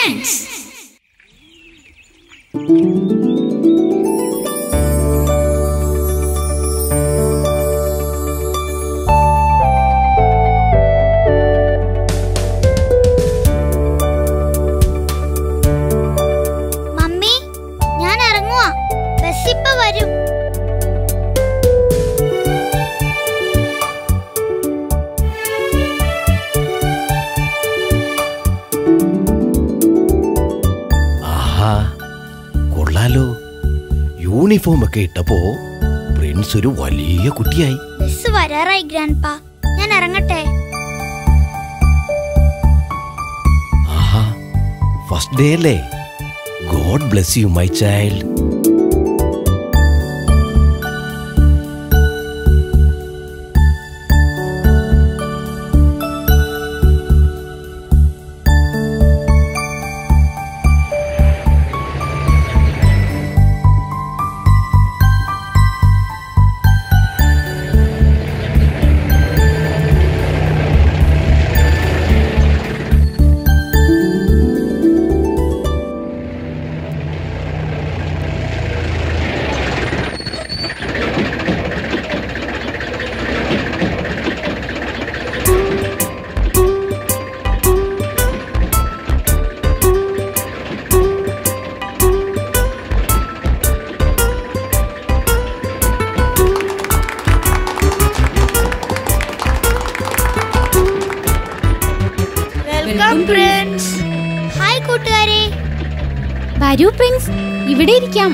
Friends. Mummy, ഞാൻ ഇറങ്ങുവാ. Bus ഇപ്പൊ വരും. കൊള്ളാലോ, യൂണിഫോം ഒക്കെ ഇട്ടപ്പോ പ്രിൻസ് ഒരു വലിയ കുട്ടിയായി. ബസ് വരാറായി ഗ്രാൻഡ്പാ, ഞാൻ ഇറങ്ങട്ടെ. ആഹാ, ഫസ്റ്റ് ഡേ അല്ലേ? God bless you my child. Welcome Prince. Hi കൂട്ടുകാരെ. വരൂ പ്രിൻസ്, ഇവിടെ ഇരിക്കാം.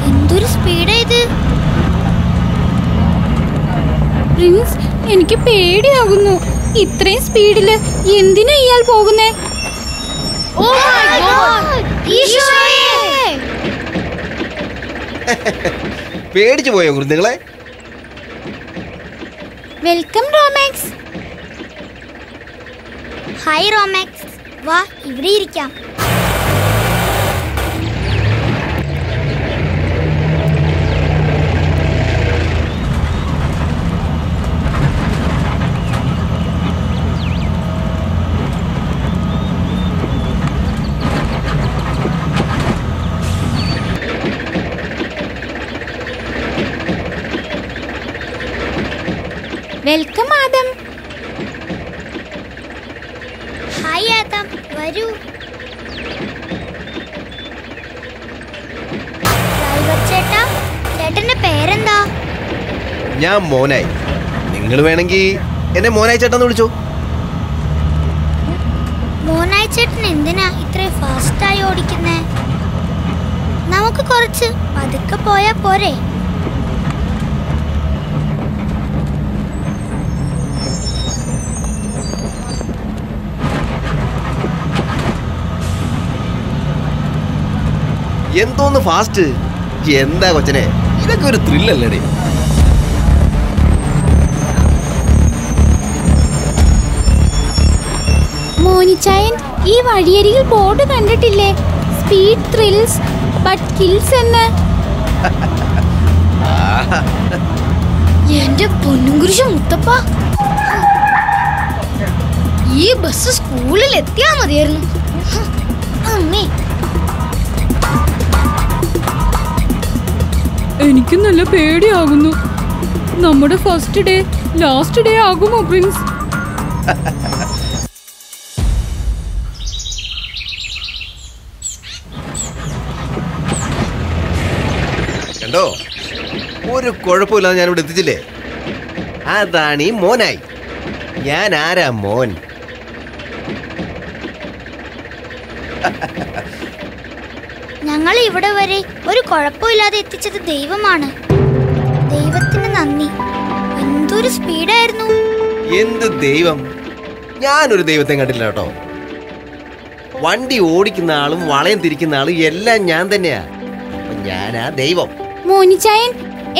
എന്തൊരു സ്പീഡാ ഇത്. പ്രിൻസ്, എനിക്ക് പേടിയാകുന്നു. ഇത്രയും സ്പീഡില് എന്തിനാ ഇയാൾ പോകുന്നേ? പേടിച്ചു പോയോ കുരുന്നുകളെ? വെൽക്കം റോമാക്സ്. ഹായ് റോമാക്സ്, വാ ഇവിടെ ഇരിക്കാം. വെൽക്കം ആദം. ഹായ് ആദം, വരൂ. ചേട്ടാ, ചേട്ടന്റെ പേരെന്താ? ഞാൻ മോനായി. നിങ്ങൾ വേണമെങ്കിൽ എന്നെ മോനായി ചേട്ടാന്ന് വിളിച്ചോ. മോനായി ചേട്ടൻ എന്തിനാ ഇത്രയും ഫാസ്റ്റായി ഓടിക്കുന്നേ? നമുക്ക് കുറച്ച് പതുക്കെ പോയാ പോരെ? എന്തോന്ന് ഫാസ്റ്റ്? എന്താ കൊച്ചനെ, ഇതൊക്കെ ഒരു ത്രില്ലല്ലേ? മോനിച്ചായൻ, ഈ വഴിയരികിൽ ബോർഡ് കണ്ടിട്ടില്ലേ? സ്പീഡ് ത്രിൽസ് ബട്ട് കിൽസ് എന്ന്. എന്റെ പൊന്നും കുരിശ് മുത്തപ്പ, ഈ ബസ് സ്കൂളിൽ എത്തിയാ മതിയായിരുന്നു. അമ്മേ, എനിക്ക് നല്ല പേടിയാകുന്നു. നമ്മുടെ ഫസ്റ്റ് ഡേ ലാസ്റ്റ് ഡേ ആകുമോ പ്രിൻസ്? കണ്ടോ, ഒരു കുഴപ്പമില്ലാതെ ഞാനിവിടെ എത്തിച്ചില്ലേ? അതാണ് ഈ മോനായി. ഞാൻ ആരാ മോൻ? ഞങ്ങൾ ഇവിടെ വരെ ഒരു കുഴപ്പമില്ലാതെ എത്തിച്ചത് ദൈവമാണ്. ദൈവത്തിന് നന്ദി. എന്തൊരു സ്പീഡായിരുന്നു! എന്ത് ദൈവം! ഞാനൊരു ദൈവത്തെ കണ്ടില്ല കേട്ടോ. വണ്ടി ഓടിക്കുന്ന ആളും വളയം തിരിക്കുന്ന ആളും എല്ലാം ഞാൻ തന്നെയാ. ഞാനാ ദൈവം. മോനിച്ചായൻ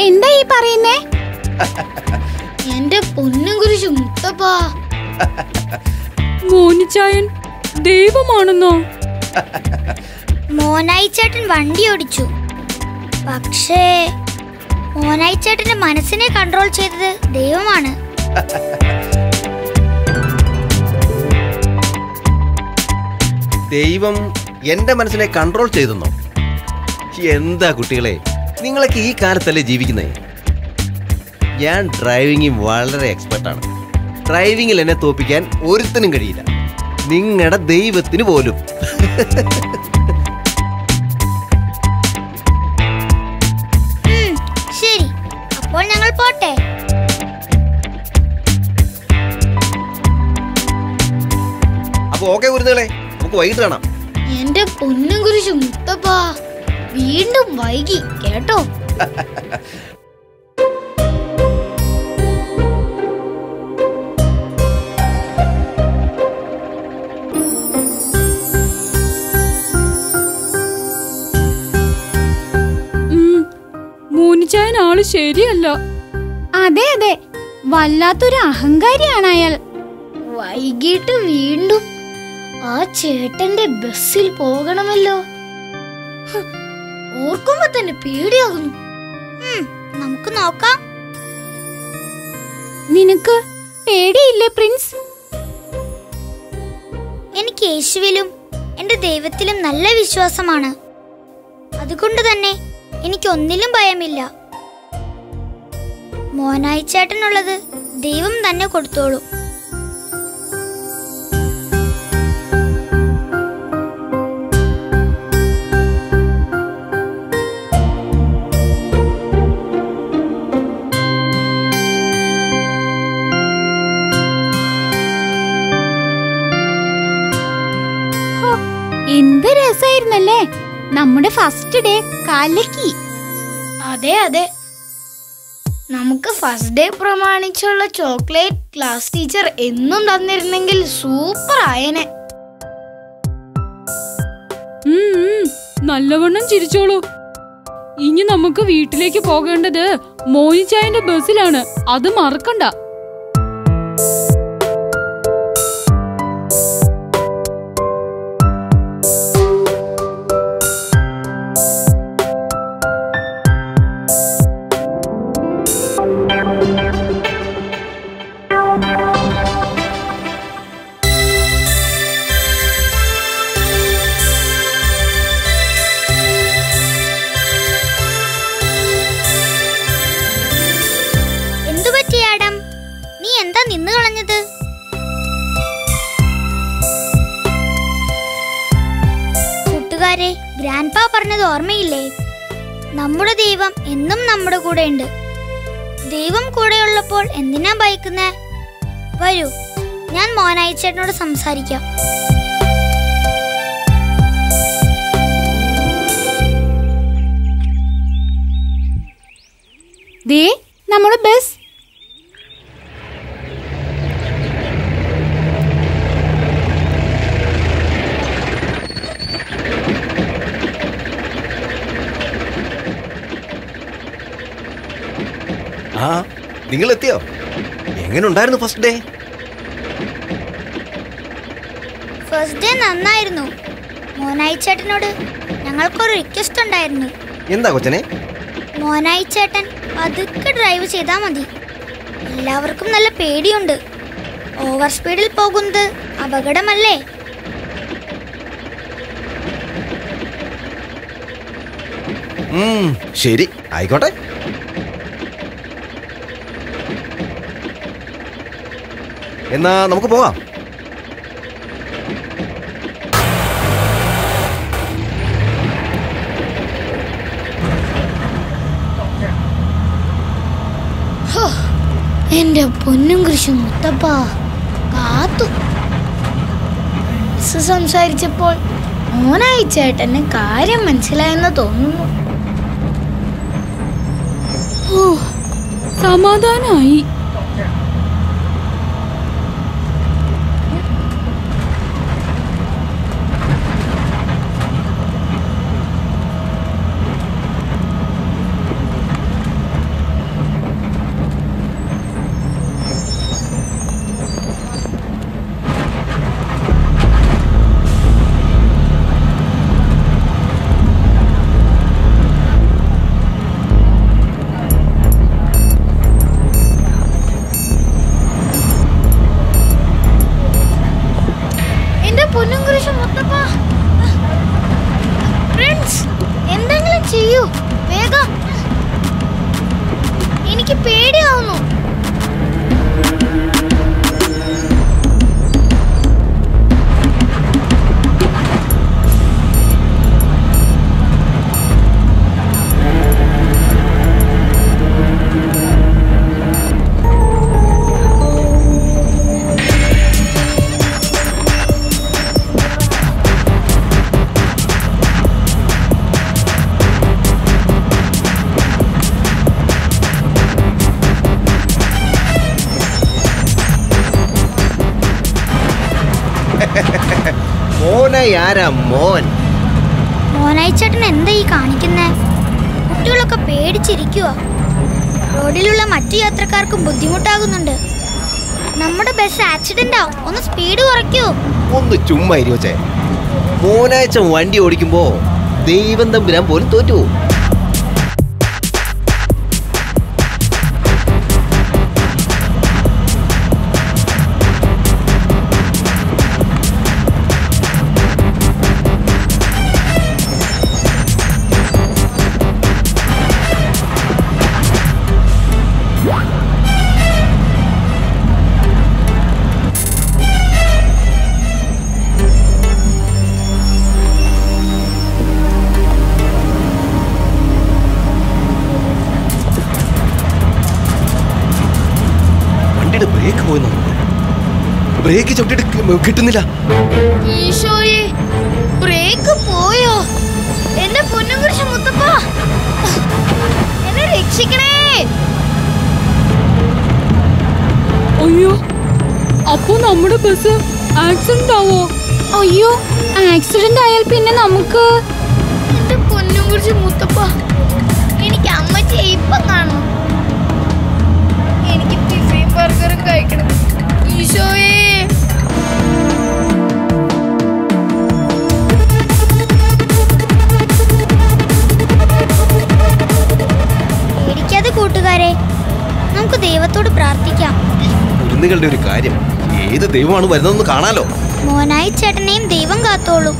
എന്താ ഈ പറയുന്നേ? എന്റെ പൊന്നും കുരിശു മുത്തപ്പാ, മോനിച്ചായൻ ദൈവമാണെന്നോ? മോനായി ചേട്ടൻ വണ്ടി ഓടിച്ചു. പക്ഷേ മോനായി ചേട്ടന്റെ മനസ്സിനെ കൺട്രോൾ ചെയ്തത് ദൈവമാണ്. ദൈവം എന്റെ മനസ്സിനെ കൺട്രോൾ ചെയ്തെന്നോ? എന്താ കുട്ടികളെ, നിങ്ങളൊക്കെ ഈ കാലത്തല്ലേ ജീവിക്കുന്നേ? ഞാൻ ഡ്രൈവിംഗിൽ വളരെ എക്സ്പെർട്ടാണ്. ഡ്രൈവിംഗിൽ എന്നെ തോപ്പിക്കാൻ ഒരുത്തനും കഴിയില്ല, നിങ്ങളുടെ ദൈവത്തിന് പോലും. ശരി, അപ്പോൾ ഞങ്ങൾ പോട്ടെ. അപ്പൊ ഓക്കെ കുരുന്നുകളെ, നമുക്ക് വൈകിട്ട് കാണാം. എന്റെ പൊന്നും കുരിശു മുത്തപ്പാ, വീണ്ടും വൈകി കേട്ടോ. മോനിച്ചായൻ ആള് ശരിയല്ല. അതെ അതെ, വല്ലാത്തൊരു അഹങ്കാരിയാണ് അയാൾ. വൈകിട്ട് വീണ്ടും ആ ചേട്ടന്റെ ബസ്സിൽ പോകണമല്ലോ. ഓർക്കുമ്പോ തന്നെ പേടിയാകുന്നു. നമുക്ക് നോക്കാം. നിനക്ക് പേടിയില്ലേ പ്രിൻസ്? എനിക്ക് യേശുവിലും എന്റെ ദൈവത്തിലും നല്ല വിശ്വാസമാണ്. അതുകൊണ്ട് തന്നെ എനിക്കൊന്നിലും ഭയമില്ല. മോനായി ചേട്ടനുള്ളത് ദൈവം തന്നെ കൊടുത്തോളൂ. എന്ത് രസായിരുന്നല്ലേ നമ്മുടെ ഫസ്റ്റ് ഡേ. കലക്കി. അതെ അതെ, നമുക്ക് ഫസ്റ്റ് ഡേ പ്രമാണിച്ചുള്ള ചോക്ലേറ്റ് ക്ലാസ് ടീച്ചർ എന്നും തന്നിരുന്നെങ്കിൽ സൂപ്പർ ആയനെ. നല്ലവണ്ണം ചിരിച്ചോളൂ. ഇനി നമുക്ക് വീട്ടിലേക്ക് പോകേണ്ടത് മോനിച്ചായന്റെ ബസ്സിലാണ്, അത് മറക്കണ്ട. നിന്ന് കളഞ്ഞത്? കൂട്ടുകാരെ, ഗ്രാൻഡ്പാ പറഞ്ഞത് ഓർമ്മയില്ലേ? നമ്മുടെ ദൈവം എന്നും നമ്മുടെ കൂടെ ഉണ്ട്. ദൈവം കൂടെയുള്ളപ്പോൾ എന്തിനാ ഭയക്കുന്നേ? വരൂ, ഞാൻ മോനായി ചേട്ടനോട് സംസാരിക്കാം. ദേ നമ്മുടെ ബസ്. ആ, നിങ്ങൾ എത്തിയോ? എങ്ങനെ ഉണ്ടായിരുന്നു ഫസ്റ്റ് ഡേ? ഫസ്റ്റ് ഡേ നന്നായിരുന്നു. മോനായി ചേട്ടനോട് ഞങ്ങൾക്കൊരു റിക്വസ്റ്റ് ഉണ്ടായിരുന്നു. എന്താ കൊച്ചനെ? മോനായി ചേട്ടൻ പതുക്കെ ഡ്രൈവ് ചെയ്താൽ മതി. എല്ലാവർക്കും നല്ല പേടിയുണ്ട്. ഓവർ സ്പീഡിൽ പോകുന്നത് അപകടമല്ലേ? ശരി, ആയിക്കോട്ടെ. എന്നാ നമുക്ക് പോവാം. എന്റെ പൊന്നും കൃഷി മുത്തപ്പ കാത്തു. സംസാരിച്ചപ്പോൾ മോനായി ചേട്ടന് കാര്യം മനസ്സിലായെന്ന് തോന്നുന്നു. ഓ, സമാധാനായി. എന്തെങ്കിലും ചെയ്യൂ, വേഗം. എനിക്ക് പേടിയാവുന്നു. മോനായി ചേട്ടൻ എന്താ ഈ കാണിക്കുന്നേ? കുട്ടികളൊക്കെ പേടിച്ചിരിക്കുക. റോഡിലുള്ള മറ്റു യാത്രക്കാർക്കും ബുദ്ധിമുട്ടാകുന്നുണ്ട്. നമ്മുടെ ബസ് ആക്സിഡന്റ് ആവും. ഒന്ന് സ്പീഡ് കുറയ്ക്കൂ. ഒന്ന് ചുമ്മാ ഇരുവച്ചേ. മോനാഴ്ച വണ്ടി ഓടിക്കുമ്പോ ദൈവം തമ്പുരാൻ പോലും തോറ്റു. ബ്രേക്ക് പോയി, ബ്രേക്ക് ചവിട്ടിട്ട് കിട്ടുന്നില്ല. ഈശോയെ, ബ്രേക്ക് പോയോ? എന്റെ പൊന്നുകുരിശ് മുത്തപ്പ, എന്നെ രക്ഷിക്കണേ. അയ്യോ, അപ്പോ നമ്മുടെ ബസ് ആക്സിഡന്റ് ആവോ? അയ്യോ, ആക്സിഡന്റ് ആയാൽ പിന്നെ നമുക്ക്. എന്റെ പൊന്നുകുരിശ് മുത്തപ്പ, എനിക്ക് അമ്മച്ചിയെ ഇപ്പം കാണണം. എനിക്ക് പിസയും ബർഗറും കഴിക്കണം. ഈശോയെ, പേടിക്കാതെ കൂട്ടുകാരെ, നമുക്ക് ദൈവത്തോട് പ്രാർത്ഥിക്കാം. കുരുന്നുകളുടെ ഒരു കാര്യം, ഏത് ദൈവമാണ് വരുന്നതെന്ന് കാണാലോ. മോനായി ചേട്ടനെയും ദൈവം കാത്തോളൂ.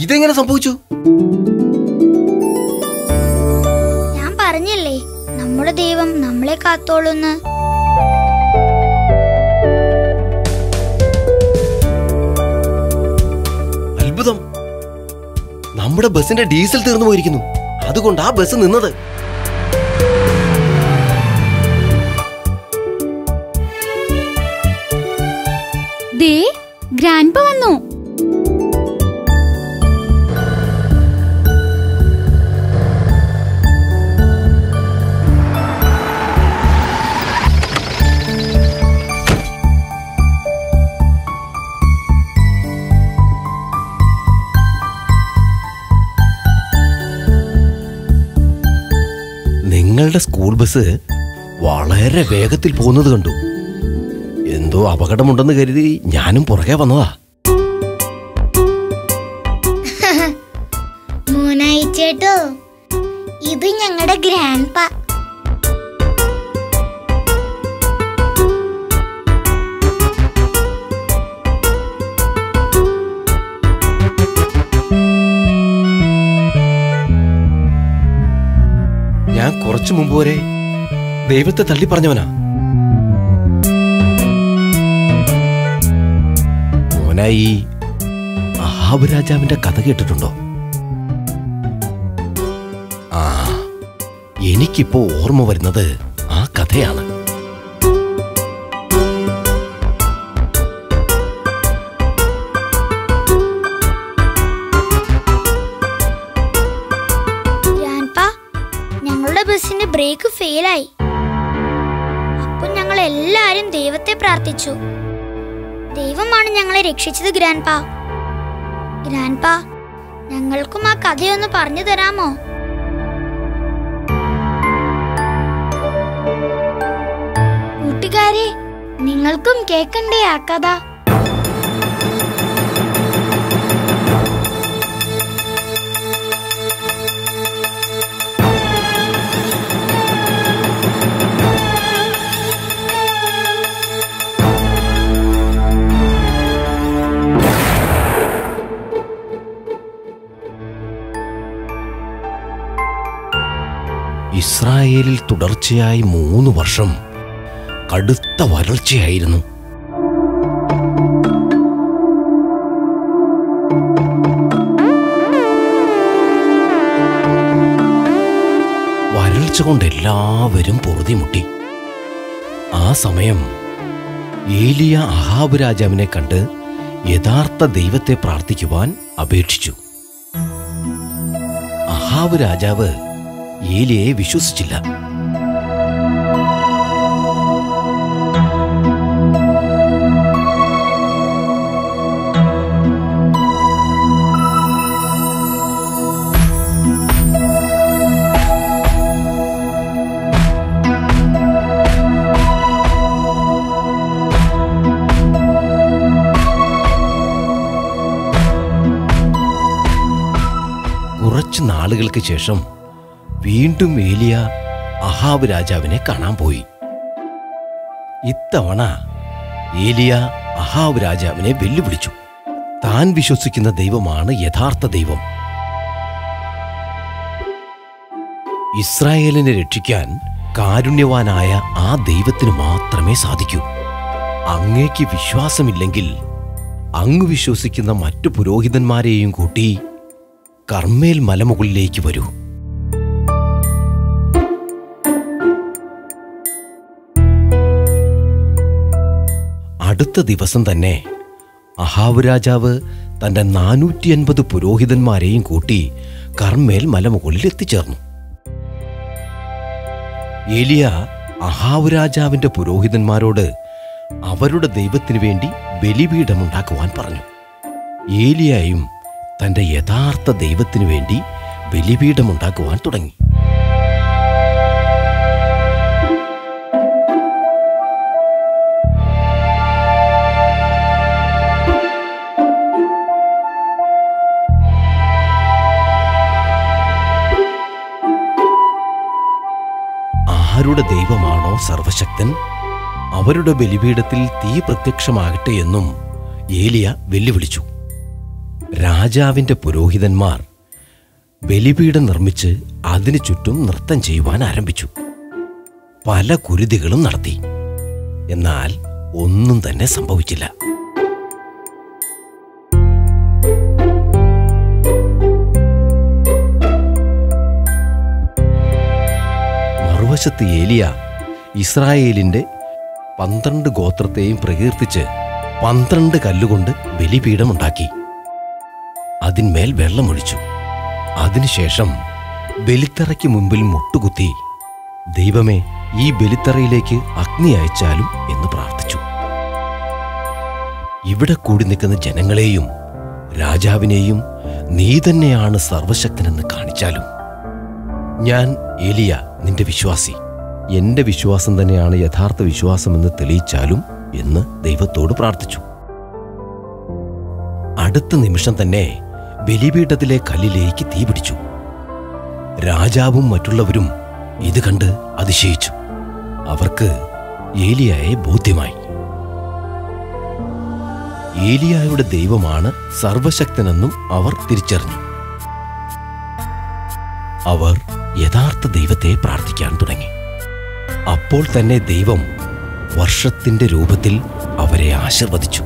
ഇതെങ്ങനെ സംഭവിച്ചു? ഞാൻ പറഞ്ഞില്ലേ, നമ്മുടെ ദൈവം നമ്മളെ കാത്തോളൂന്ന്. അത്ഭുതം! നമ്മുടെ ബസിന്റെ ഡീസൽ തീർന്നു പോയിരിക്കുന്നു. അതുകൊണ്ട് ആ ബസ് നിന്നത്. ദേ, ഗ്രാൻഡ്പ വന്നു. നിങ്ങളുടെ സ്കൂൾ ബസ് വളരെ വേഗത്തിൽ പോകുന്നത് കണ്ടു. എന്തോ അപകടമുണ്ടെന്ന് കരുതി ഞാനും പുറകെ വന്നതാ. മോനായി ചേട്ടോ, ഇത് ഞങ്ങളുടെ ഗ്രാൻഡ്പ. കുറച്ചു മുമ്പ് വരെ ദൈവത്തെ തള്ളി പറഞ്ഞവനാ. മോനായി അഹാബ് രാജാവിന്റെ കഥ കേട്ടിട്ടുണ്ടോ? ആ, എനിക്കിപ്പോ ഓർമ്മ വരുന്നത് ആ കഥയാണ്. ബസിന്റെ ബ്രേക്ക് ഫെയിലായി. അപ്പൊ ഞങ്ങൾ എല്ലാരും ദൈവത്തെ പ്രാർത്ഥിച്ചു. ദൈവമാണ് ഞങ്ങളെ രക്ഷിച്ചത്. ഗ്രാൻഡ്പാ, ഞങ്ങൾക്കും ആ കഥയൊന്ന് പറഞ്ഞു തരാമോ? കൂട്ടുകാരെ, നിങ്ങൾക്കും കേക്കണ്ടേ ആ കഥ? ഇസ്രായേലിൽ തുടർച്ചയായി 3 വർഷം കടുത്ത വരൾച്ചയായിരുന്നു. വരൾച്ച കൊണ്ട് എല്ലാവരും പൊറുതിമുട്ടി. ആ സമയം ഏലിയ അഹാബ് രാജാവിനെ കണ്ട് യഥാർത്ഥ ദൈവത്തെ പ്രാർത്ഥിക്കുവാൻ അപേക്ഷിച്ചു. അഹാബ് രാജാവ് ഏലിയയെ വിശ്വസിച്ചില്ല. കുറച്ചു നാളുകൾക്ക് ശേഷം വീണ്ടും ഏലിയ അഹാബ് രാജാവിനെ കാണാൻ പോയി. ഇത്തവണ ഏലിയ അഹാബ് രാജാവിനെ വെല്ലുവിളിച്ചു. താൻ വിശ്വസിക്കുന്ന ദൈവമാണ് യഥാർത്ഥ ദൈവം. ഇസ്രായേലിനെ രക്ഷിക്കാൻ കാരുണ്യവാനായ ആ ദൈവത്തിന് മാത്രമേ സാധിക്കൂ. അങ്ങേക്ക് വിശ്വാസമില്ലെങ്കിൽ അങ്ങ് വിശ്വസിക്കുന്ന മറ്റു പുരോഹിതന്മാരെയും കൂട്ടി കർമ്മേൽ മലമുകളിലേക്ക് വരൂ. അടുത്ത ദിവസം തന്നെ അഹാബ് രാജാവ് തന്റെ 450 പുരോഹിതന്മാരെയും കൂട്ടി കർമ്മേൽ മലമുകളിൽ എത്തിച്ചേർന്നു. ഏലിയ അഹാബ് രാജാവിന്റെ പുരോഹിതന്മാരോട് അവരുടെ ദൈവത്തിനു വേണ്ടി ബലിപീഠമുണ്ടാക്കുവാൻ പറഞ്ഞു. ഏലിയായും തന്റെ യഥാർത്ഥ ദൈവത്തിനു വേണ്ടി ബലിപീഠമുണ്ടാക്കുവാൻ തുടങ്ങി. ആരുടെ ദൈവമാണോ സർവശക്തൻ, അവരുടെ ബലിപീഠത്തിൽ തീ പ്രത്യക്ഷമാകട്ടെ എന്നും ഏലിയ വെല്ലുവിളിച്ചു. രാജാവിന്റെ പുരോഹിതന്മാർ ബലിപീഠം നിർമ്മിച്ച് അതിനു ചുറ്റും നൃത്തം ചെയ്യുവാൻ ആരംഭിച്ചു. പല കുരുതികളും നടത്തി. എന്നാൽ ഒന്നും തന്നെ സംഭവിച്ചില്ല. മറുവശത്ത് ഏലിയ ഇസ്രായേലിന്റെ 12 ഗോത്രത്തെയും പ്രകീർത്തിച്ച് 12 കല്ലുകൊണ്ട് ബലിപീഠമുണ്ടാക്കി. അതിന്മേൽ വെള്ളമൊഴിച്ചു. അതിനുശേഷം ബലിത്തറയ്ക്ക് മുമ്പിൽ മുട്ടുകുത്തി, ദൈവമേ, ഈ ബലിത്തറയിലേക്ക് അഗ്നി അയച്ചാലും എന്ന് പ്രാർത്ഥിച്ചു. ഇവിടെ കൂടി നിൽക്കുന്ന ജനങ്ങളെയും രാജാവിനെയും നീ തന്നെയാണ് സർവശക്തനെന്ന് കാണിച്ചാലും. ഞാൻ ഏലിയ, നിന്റെ വിശ്വാസി, എന്റെ വിശ്വാസം തന്നെയാണ് യഥാർത്ഥ വിശ്വാസമെന്ന് തെളിയിച്ചാലും എന്ന് ദൈവത്തോട് പ്രാർത്ഥിച്ചു. അടുത്ത നിമിഷം തന്നെ ബലിപീഠത്തിലെ കല്ലിലേക്ക് തീ പിടിച്ചു. രാജാവും മറ്റുള്ളവരും ഇത് കണ്ട് അതിശയിച്ചു. അവർക്ക് ഏലിയായെ ബോധ്യമായി. ഏലിയായുടെ ദൈവമാണ് സർവശക്തനെന്നും അവർ തിരിച്ചറിഞ്ഞു. അവർ യഥാർത്ഥ ദൈവത്തെ പ്രാർത്ഥിക്കാൻ തുടങ്ങി. അപ്പോൾ തന്നെ ദൈവം വർഷത്തിന്റെ രൂപത്തിൽ അവരെ ആശീർവദിച്ചു.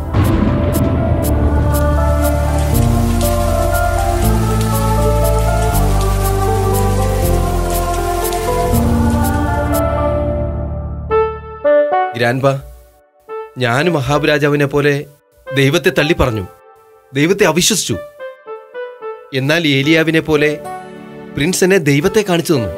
ഗ്രാൻഡ്പ, ഞാനും അഹാബ് രാജാവിനെ പോലെ ദൈവത്തെ തള്ളി പറഞ്ഞു, ദൈവത്തെ അവിശ്വസിച്ചു. എന്നാൽ ഏലിയാവിനെ പോലെ പ്രിൻസ് എന്നെ ദൈവത്തെ കാണിച്ചു തന്നു.